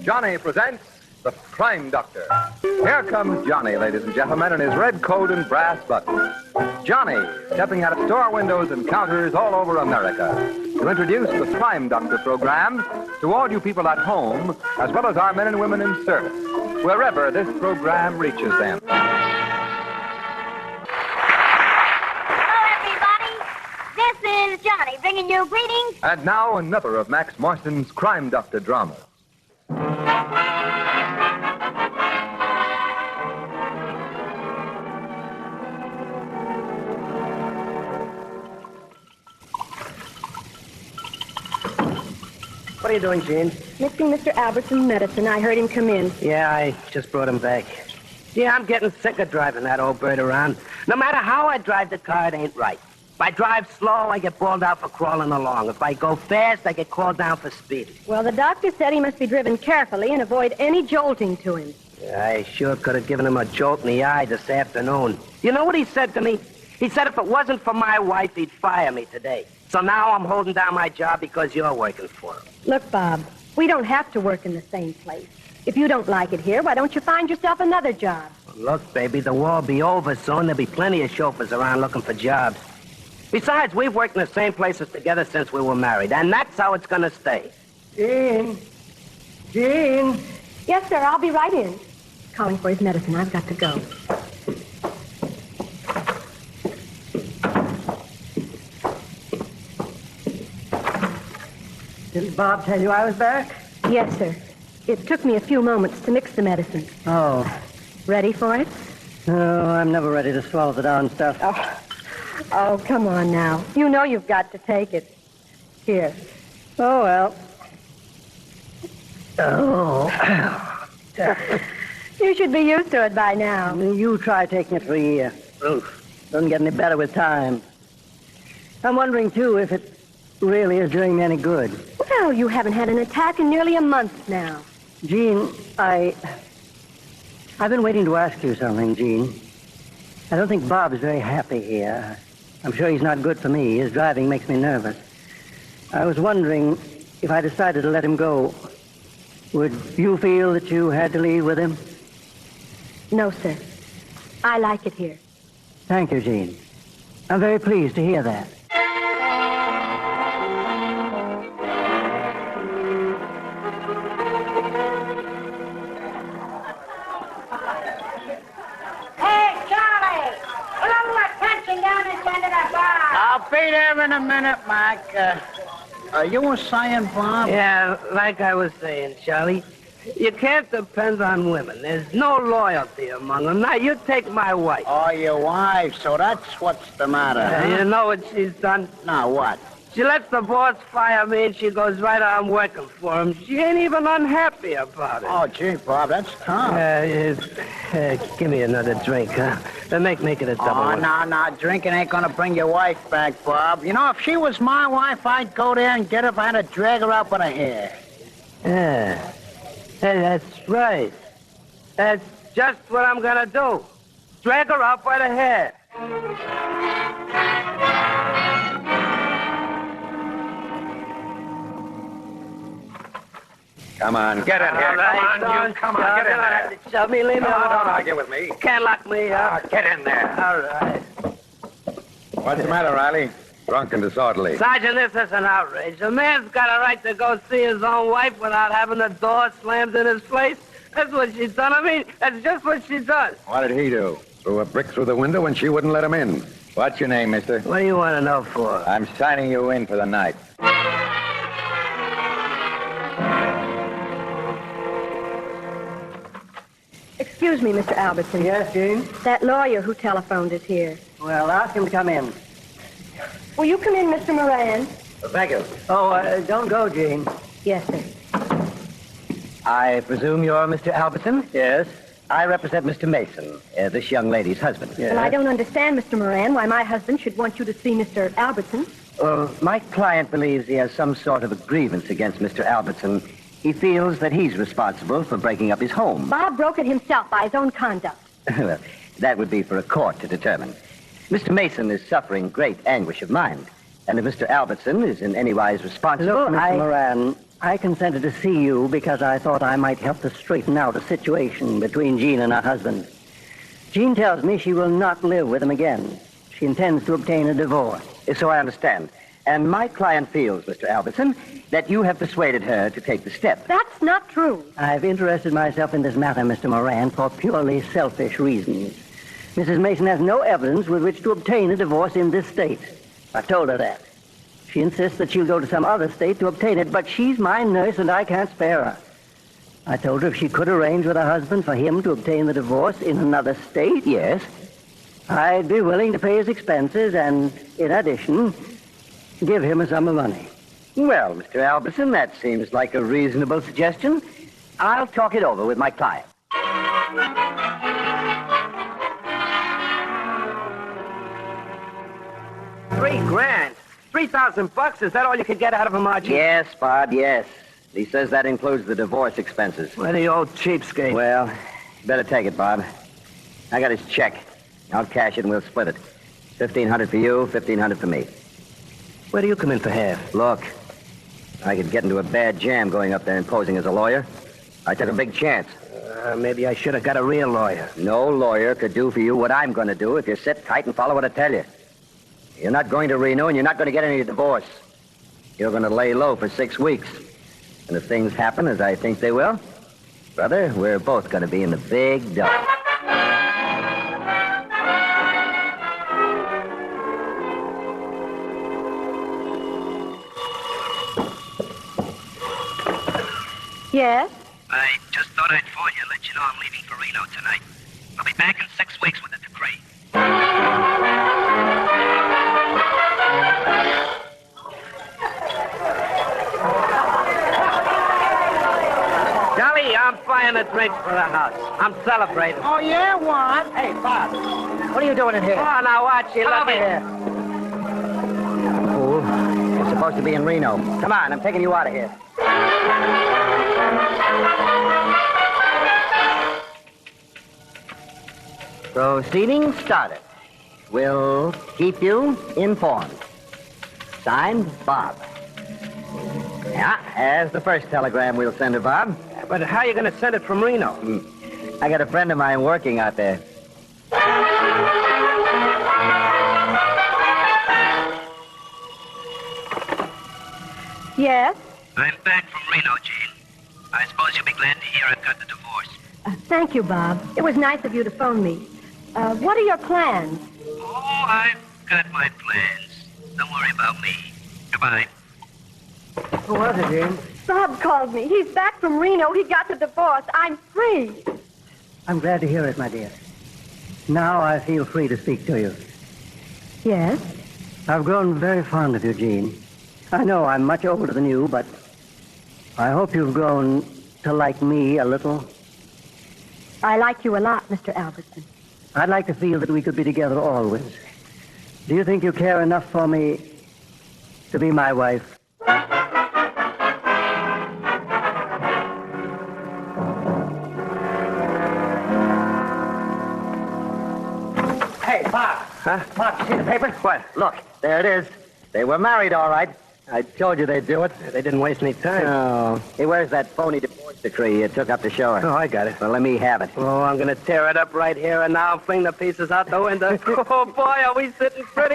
Johnny presents The Crime Doctor. Here comes Johnny, ladies and gentlemen, in his red coat and brass buttons. Johnny, stepping out of store windows and counters all over America to introduce the Crime Doctor program to all you people at home, as well as our men and women in service, wherever this program reaches them. This is Johnny, bringing you greetings. And now another of Max Marston's Crime Doctor dramas. What are you doing, Jean? Mixing Mr. Albertson's medicine. I heard him come in. Yeah, I just brought him back. Yeah, I'm getting sick of driving that old bird around. No matter how I drive the car, it ain't right. If I drive slow, I get bawled out for crawling along. If I go fast, I get called down for speeding. Well, the doctor said he must be driven carefully and avoid any jolting to him. Yeah, I sure could have given him a jolt in the eye this afternoon. You know what he said to me? He said if it wasn't for my wife, he'd fire me today. So now I'm holding down my job because you're working for him. Look, Bob, we don't have to work in the same place. If you don't like it here, why don't you find yourself another job? Look, baby, the war'll be over soon. There'll be plenty of chauffeurs around looking for jobs. Besides, we've worked in the same places together since we were married, and that's how it's going to stay. Jean? Yes, sir, I'll be right in. Calling for his medicine. I've got to go. Didn't Bob tell you I was back? Yes, sir. It took me a few moments to mix the medicine. Oh. Ready for it? No, I'm never ready to swallow the down stuff. Oh, come on now. You know you've got to take it. Here. Oh, well. Oh. You should be used to it by now. You try taking it for a year. Oof. Doesn't get any better with time. I'm wondering, too, if it really is doing me any good. Well, you haven't had an attack in nearly a month now. Jean, I've been waiting to ask you something, Jean. I don't think Bob's very happy here. I'm sure he's not good for me. His driving makes me nervous. I was wondering if I decided to let him go, would you feel that you had to leave with him? No, sir. I like it here. Thank you, Jean. I'm very pleased to hear that. I'll be there in a minute, Mike. You were saying, Bob? Yeah, like I was saying, Charlie, you can't depend on women. There's no loyalty among them. Now, you take my wife. Oh, your wife, so that's what's the matter, huh? You know what she's done? Now, what? She lets the boss fire me, and she goes right on working for him. She ain't even unhappy about it. Oh, gee, Bob, that's tough. Give me another drink, huh? Make it a double one. No, drinking ain't gonna bring your wife back, Bob. You know, if she was my wife, I'd go there and get her if I had to drag her out by the hair. Yeah. Hey, that's right. That's just what I'm gonna do. Drag her out by the hair. Come on, get in here. Right, Come on, get in there. Shove me, leave me Come on, alone. don't argue with me. Can't lock me up. Get in there. All right. What's the matter, Riley? Drunk and disorderly. Sergeant, this is an outrage. A man's got a right to go see his own wife without having the door slammed in his face. That's what she's done. I mean, that's just what she does. What did he do? Threw a brick through the window when she wouldn't let him in. What's your name, mister? What do you want to know for? I'm signing you in for the night. Excuse me, Mr. Albertson. Yes, Jean? That lawyer who telephoned is here. Well, ask him to come in. Will you come in, Mr. Moran? Thank you. Oh, don't go, Jean. Yes, sir. I presume you're Mr. Albertson? Yes. I represent Mr. Mason, this young lady's husband. Well, I don't understand, Mr. Moran, why my husband should want you to see Mr. Albertson. Well, my client believes he has some sort of a grievance against Mr. Albertson. He feels that he's responsible for breaking up his home. Bob broke it himself by his own conduct. Well, that would be for a court to determine. Mr. Mason is suffering great anguish of mind. And if Mr. Albertson is in any wise responsible... Look, Mr. Moran, I consented to see you because I thought I might help to straighten out a situation between Jean and her husband. Jean tells me she will not live with him again. She intends to obtain a divorce. So I understand. And my client feels, Mr. Albertson, that you have persuaded her to take the step. That's not true. I've interested myself in this matter, Mr. Moran, for purely selfish reasons. Mrs. Mason has no evidence with which to obtain a divorce in this state. I've told her that. She insists that she'll go to some other state to obtain it, but she's my nurse and I can't spare her. I told her if she could arrange with her husband for him to obtain the divorce in another state, yes, I'd be willing to pay his expenses and, in addition, give him a sum of money. Well, Mr. Albertson, that seems like a reasonable suggestion. I'll talk it over with my client. $3,000. $3,000? Is that all you could get out of him, Archie? Yes, Bob, yes. He says that includes the divorce expenses. Where the old cheapskate? Well, you better take it, Bob. I got his check. I'll cash it and we'll split it. $1,500 for you, $1,500 for me. Where do you come in for half? Look, I could get into a bad jam going up there and posing as a lawyer. I took a big chance. Maybe I should have got a real lawyer. No lawyer could do for you what I'm going to do if you sit tight and follow what I tell you. You're not going to Reno, and you're not going to get any divorce. You're going to lay low for 6 weeks. And if things happen as I think they will, brother, we're both going to be in the big dough. Yes? I just thought I'd phone you and let you know I'm leaving for Reno tonight. I'll be back in 6 weeks with a decree. Dolly, I'm buying a drink for the house. I'm celebrating. Oh, yeah? What? Hey, Bob, what are you doing in here? Oh, now watch you. Come over here. Fool. You're supposed to be in Reno. Come on, I'm taking you out of here. Proceedings started. We'll keep you informed. Signed, Bob. Yeah, as the first telegram we'll send her, Bob. But how are you going to send it from Reno? I got a friend of mine working out there. Yes? I'm back from Reno, Jean. I suppose you'll be glad to hear I've got the divorce. Thank you, Bob. It was nice of you to phone me. What are your plans? Oh, I've got my plans. Don't worry about me. Goodbye. Who was it, Jean? Bob called me. He's back from Reno. He got the divorce. I'm free. I'm glad to hear it, my dear. Now I feel free to speak to you. Yes? I've grown very fond of you, Jean. I know I'm much older than you, but I hope you've grown to like me a little. I like you a lot, Mr. Albertson. I'd like to feel that we could be together always. Do you think you care enough for me to be my wife? Hey, Bob. Huh? Bob, you see the paper? What? Look, there it is. They were married, all right. I told you they'd do it. They didn't waste any time. Oh. Hey, where's that phony divorce decree you took up to show her? Oh, I got it. Well, let me have it. Oh, I'm going to tear it up right here and now fling the pieces out the window. Oh, boy, are we sitting pretty.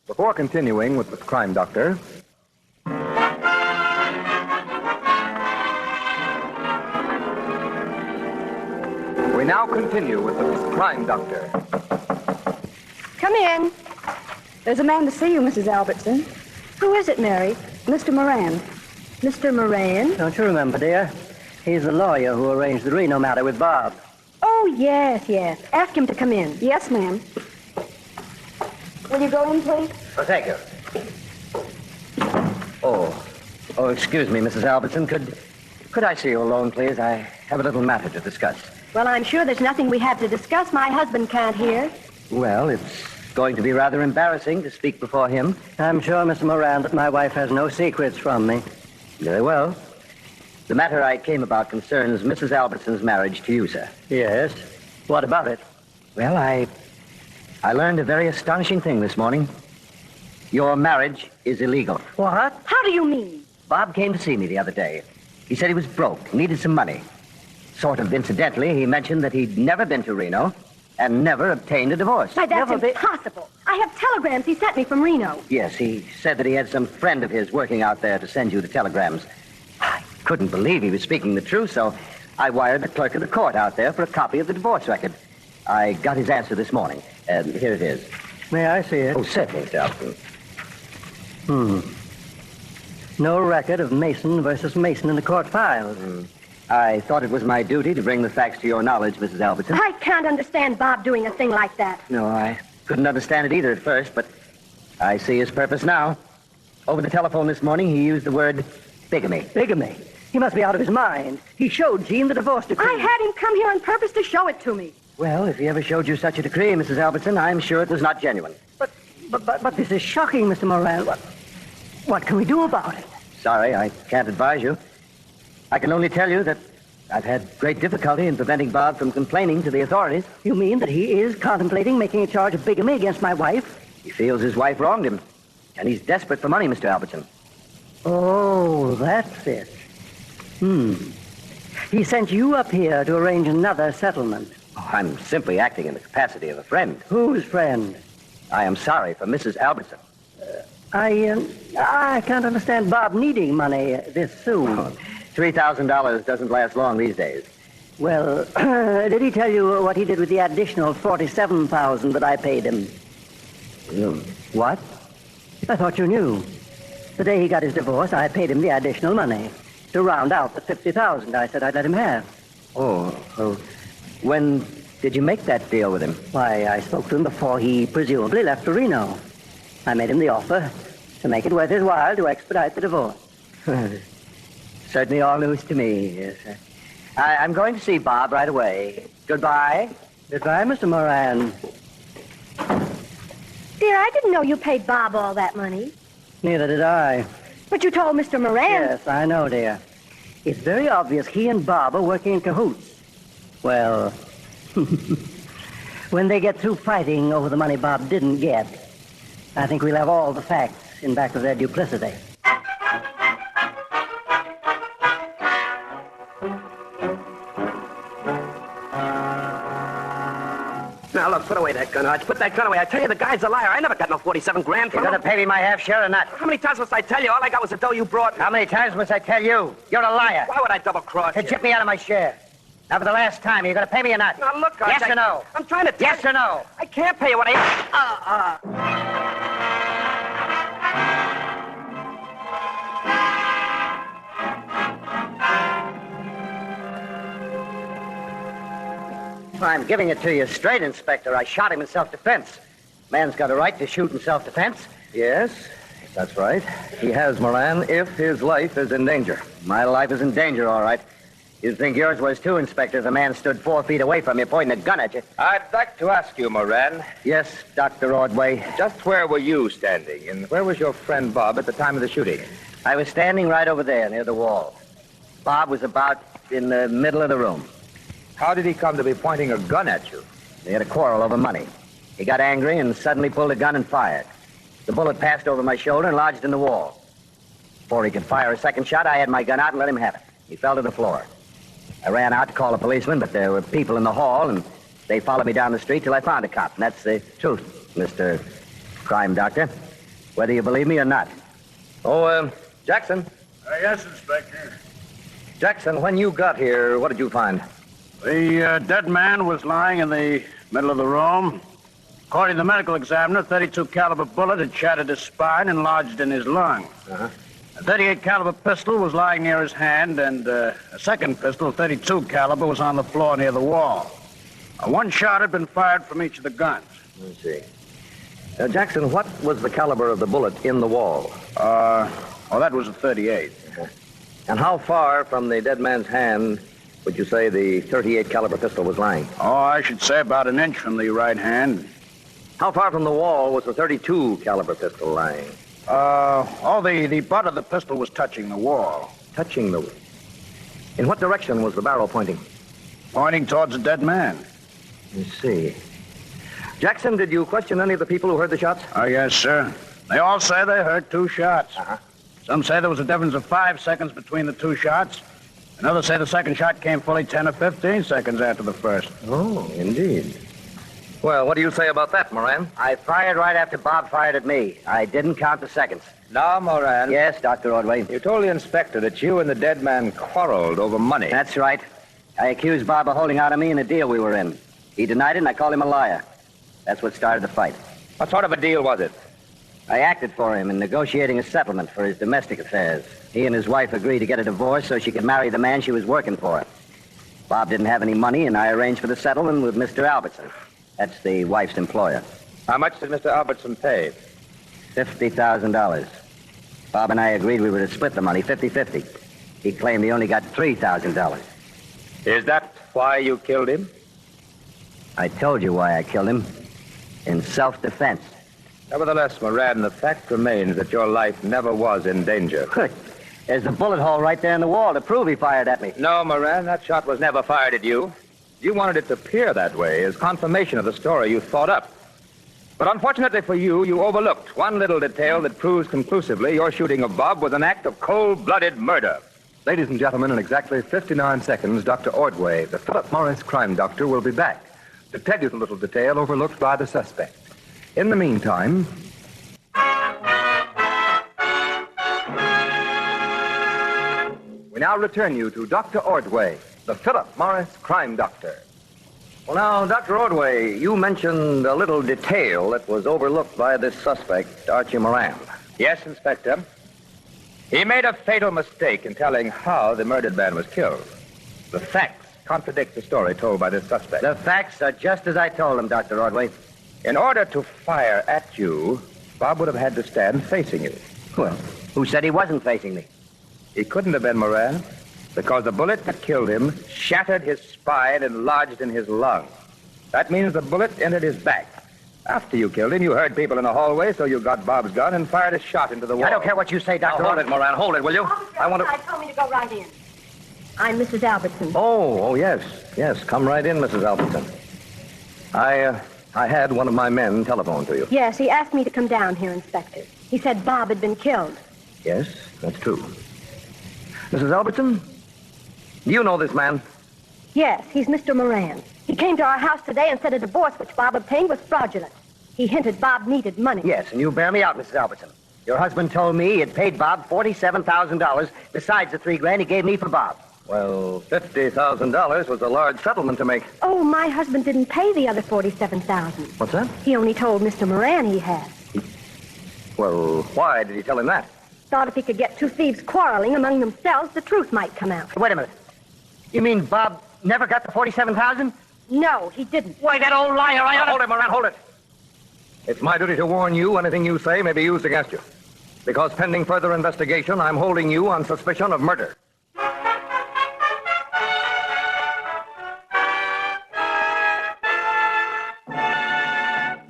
Before continuing with the Crime Doctor, we now continue with the Crime Doctor. Come in. There's a man to see you, Mrs. Albertson. Who is it, Mary? Mr. Moran. Mr. Moran? Don't you remember, dear? He's the lawyer who arranged the Reno matter with Bob. Oh, yes, yes. Ask him to come in. Yes, ma'am. Will you go in, please? Oh, thank you. Oh, excuse me, Mrs. Albertson. Could I see you alone, please? I have a little matter to discuss. Well, I'm sure there's nothing we have to discuss. My husband can't hear. Well, it's going to be rather embarrassing to speak before him. I'm sure, Mr. Moran, that my wife has no secrets from me. Very well. The matter I came about concerns Mrs. Albertson's marriage to you, sir. Yes. What about it? Well, I learned a very astonishing thing this morning. Your marriage is illegal. What? How do you mean? Bob came to see me the other day. He said he was broke, needed some money. Sort of incidentally, he mentioned that he'd never been to Reno and never obtained a divorce. Why, that's impossible. I have telegrams he sent me from Reno. Yes, he said that he had some friend of his working out there to send you the telegrams. I couldn't believe he was speaking the truth, so I wired the clerk of the court out there for a copy of the divorce record. I got his answer this morning. Here it is. May I see it? Oh, certainly, Mr. Albertson. No record of Mason versus Mason in the court files. I thought it was my duty to bring the facts to your knowledge, Mrs. Albertson. I can't understand Bob doing a thing like that. No, I couldn't understand it either at first, but I see his purpose now. Over the telephone this morning, he used the word bigamy. Bigamy? He must be out of his mind. He showed Jean the divorce decree. I had him come here on purpose to show it to me. Well, if he ever showed you such a decree, Mrs. Albertson, I'm sure it was not genuine. But this is shocking, Mr. Moran. What can we do about it? Sorry, I can't advise you. I can only tell you that I've had great difficulty in preventing Bob from complaining to the authorities. You mean that he is contemplating making a charge of bigamy against my wife? He feels his wife wronged him, and he's desperate for money, Mr. Albertson. Oh, that's it. He sent you up here to arrange another settlement. Oh, I'm simply acting in the capacity of a friend. Whose friend? I am sorry for Mrs. Albertson. I can't understand Bob needing money this soon. Oh, $3,000 doesn't last long these days. Well, did he tell you what he did with the additional $47,000 that I paid him? What? I thought you knew. The day he got his divorce, I paid him the additional money to round out the $50,000 I said I'd let him have. Oh, when did you make that deal with him? Why, I spoke to him before he presumably left for Reno. I made him the offer to make it worth his while to expedite the divorce. Certainly all news to me, yes. I'm going to see Bob right away. Goodbye. Goodbye, Mr. Moran. Dear, I didn't know you paid Bob all that money. Neither did I. But you told Mr. Moran. Yes, I know, dear. It's very obvious he and Bob are working in cahoots. Well, when they get through fighting over the money Bob didn't get, I think we'll have all the facts in back of their duplicity. Now, look, put away that gun, Arch. Put that gun away. I tell you, the guy's a liar. I never got no 47 grand from You him. gonna pay me my half share or not? How many times must I tell you? All I got was the dough you brought me. How many times must I tell you? You're a liar. Why would I double-cross To you? chip me out of my share. Now, for the last time, are you gonna pay me or not? Now, look, Arch. Yes or no? I'm trying to tell Yes or no? I can't pay you what I... I'm giving it to you straight, Inspector. I shot him in self-defense. Man's got a right to shoot in self-defense. Yes, that's right. He has, Moran, if his life is in danger. My life is in danger, all right. You'd think yours was too, Inspector. The man stood 4 feet away from you, pointing a gun at you. I'd like to ask you, Moran, Yes, Dr. Ordway. just where were you standing, and where was your friend Bob at the time of the shooting? I was standing right over there near the wall. Bob was about in the middle of the room. How did he come to be pointing a gun at you? They had a quarrel over money. He got angry and suddenly pulled a gun and fired. The bullet passed over my shoulder and lodged in the wall. Before he could fire a second shot, I had my gun out and let him have it. He fell to the floor. I ran out to call a policeman, but there were people in the hall, and they followed me down the street till I found a cop. And that's the truth, Mr. Crime Doctor, whether you believe me or not. Oh, Jackson. Yes, Inspector. Jackson, when you got here, what did you find? The dead man was lying in the middle of the room. According to the medical examiner, 32 caliber bullet had shattered his spine and lodged in his lung. A 38 caliber pistol was lying near his hand, and a second pistol, 32 caliber, was on the floor near the wall. One shot had been fired from each of the guns. Let's see. Jackson, what was the caliber of the bullet in the wall? That was a 38. And how far from the dead man's hand would you say the 38 caliber pistol was lying? I should say about an inch from the right hand. How far from the wall was the 32 caliber pistol lying? The butt of the pistol was touching the wall. Touching the... In what direction was the barrel pointing? Pointing towards the dead man. Let's see. Jackson, did you question any of the people who heard the shots? Oh, yes, sir. They all say they heard 2 shots. Uh-huh. Some say there was a difference of 5 seconds between the 2 shots. And others say the second shot came fully 10 or 15 seconds after the first. Oh, indeed. Well, what do you say about that, Moran? I fired right after Bob fired at me. I didn't count the seconds. Now, Moran. Yes, Dr. Ordway. You told the inspector that you and the dead man quarreled over money. That's right. I accused Bob of holding out on me in a deal we were in. He denied it, and I called him a liar. That's what started the fight. What sort of a deal was it? I acted for him in negotiating a settlement for his domestic affairs. He and his wife agreed to get a divorce so she could marry the man she was working for. Bob didn't have any money, and I arranged for the settlement with Mr. Albertson. That's the wife's employer. How much did Mr. Albertson pay? $50,000. Bob and I agreed we were to split the money 50-50. He claimed he only got $3,000. Is that why you killed him? I told you why I killed him. In self-defense. Nevertheless, Moran, the fact remains that your life never was in danger. Good. There's the bullet hole right there in the wall to prove he fired at me. No, Moran, that shot was never fired at you. You wanted it to appear that way as confirmation of the story you thought up. But unfortunately for you, you overlooked one little detail that proves conclusively your shooting of Bob was an act of cold-blooded murder. Ladies and gentlemen, in exactly 59 seconds, Dr. Ordway, the Philip Morris crime doctor, will be back to tell you the little detail overlooked by the suspect. In the meantime... we now return you to Dr. Ordway, the Philip Morris crime doctor. Well, now, Dr. Ordway, you mentioned a little detail that was overlooked by this suspect, Archie Moran. Yes, Inspector. He made a fatal mistake in telling how the murdered man was killed. The facts contradict the story told by this suspect. The facts are just as I told them, Dr. Ordway. In order to fire at you, Bob would have had to stand facing you. Well, who said he wasn't facing me? He couldn't have been, Moran, because the bullet that killed him shattered his spine and lodged in his lung. That means the bullet entered his back. After you killed him, you heard people in the hallway, so you got Bob's gun and fired a shot into the wall. I don't care what you say, Dr. Hold it, Moran. Hold it, will you? I want to... told me to go right in. I'm Mrs. Albertson. Oh, yes. Yes, come right in, Mrs. Albertson. I had one of my men telephone to you. Yes, he asked me to come down here, Inspector. He said Bob had been killed. Yes, that's true. Mrs. Albertson, do you know this man? Yes, he's Mr. Moran. He came to our house today and said a divorce which Bob obtained was fraudulent. He hinted Bob needed money. Yes, and you bear me out, Mrs. Albertson. Your husband told me he had paid Bob $47,000 besides the $3,000 he gave me for Bob. Well, $50,000 was a large settlement to make. Oh, my husband didn't pay the other $47,000. What's that? He only told Mr. Moran he had. Well, why did he tell him that? Thought if he could get 2 thieves quarreling among themselves, the truth might come out. Wait a minute. You mean Bob never got the $47,000? No, he didn't. Why, that old liar! Hold it, Moran, hold it. It's my duty to warn you anything you say may be used against you. Because pending further investigation, I'm holding you on suspicion of murder.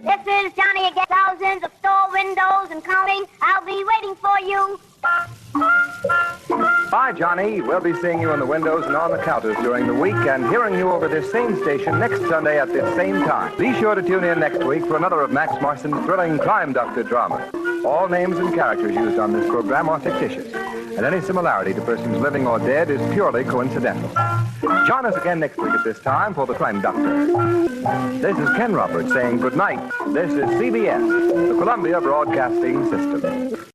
This is Johnny again. Thousands of store windows and counting. I'll be waiting for you. Bye, Johnny. We'll be seeing you in the windows and on the counters during the week and hearing you over this same station next Sunday at this same time. Be sure to tune in next week for another of Max Marston's thrilling crime doctor dramas. All names and characters used on this program are fictitious, and any similarity to persons living or dead is purely coincidental. Join us again next week at this time for the Crime Doctor. This is Ken Roberts saying good night. This is CBS, the Columbia Broadcasting System.